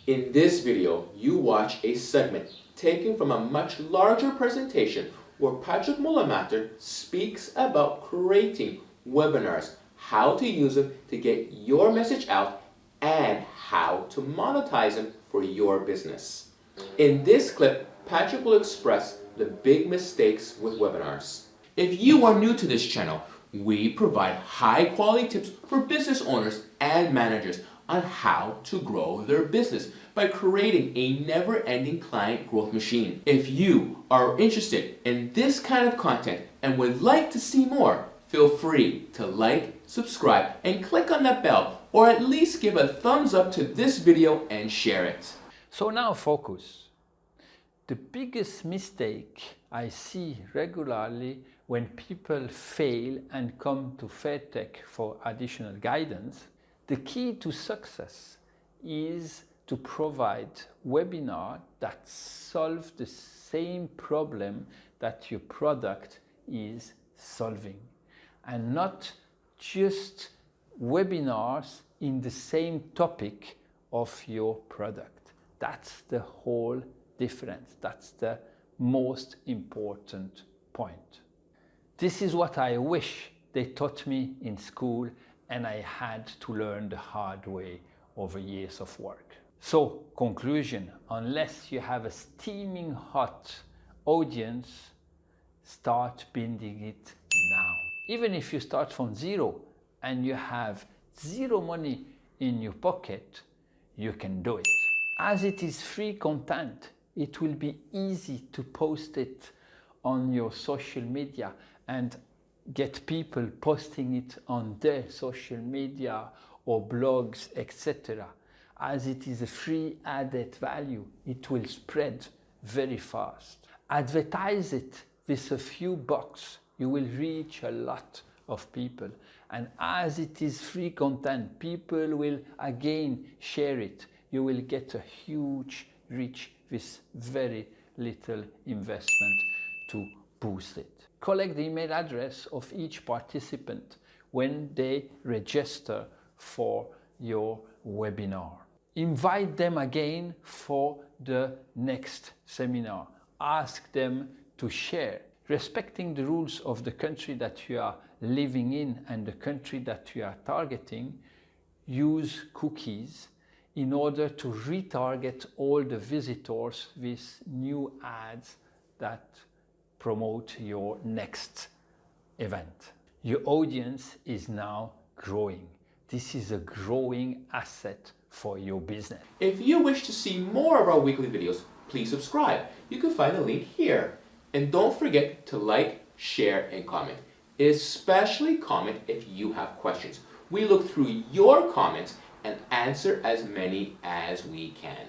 In this video, you watch a segment taken from a much larger presentation where Patrick Mullamatter speaks about creating webinars, how to use them to get your message out, and how to monetize them for your business. In this clip, Patrick will express the big mistakes with webinars. If you are new to this channel, we provide high-quality tips for business owners and managers on how to grow their business by creating a never-ending client growth machine. If you are interested in this kind of content and would like to see more, feel free to like, subscribe, and click on that bell, or at least give a thumbs up to this video and share it. So now focus. The biggest mistake I see regularly when people fail and come to Fairtech for additional guidance, the key to success is to provide webinars that solve the same problem that your product is solving, and not just webinars in the same topic of your product. That's the whole difference. That's the most important point. This is what I wish they taught me in school, and I had to learn the hard way over years of work. So, conclusion, unless you have a steaming hot audience, start building it now. Even if you start from zero and you have zero money in your pocket, you can do it. As it is free content, it will be easy to post it on your social media and get people posting it on their social media or blogs, etc. As it is a free added value, it will spread very fast. Advertise it with a few bucks, you will reach a lot of people. And as it is free content, people will again share it. You will get a huge reach with very little investment to boost it. Collect the email address of each participant when they register for your webinar. Invite them again for the next seminar. Ask them to share. Respecting the rules of the country that you are living in and the country that you are targeting, use cookies in order to retarget all the visitors with new ads that promote your next event. Your audience is now growing. This is a growing asset for your business. If you wish to see more of our weekly videos, please subscribe. You can find the link here. And don't forget to like, share, and comment. Especially comment if you have questions. We look through your comments and answer as many as we can.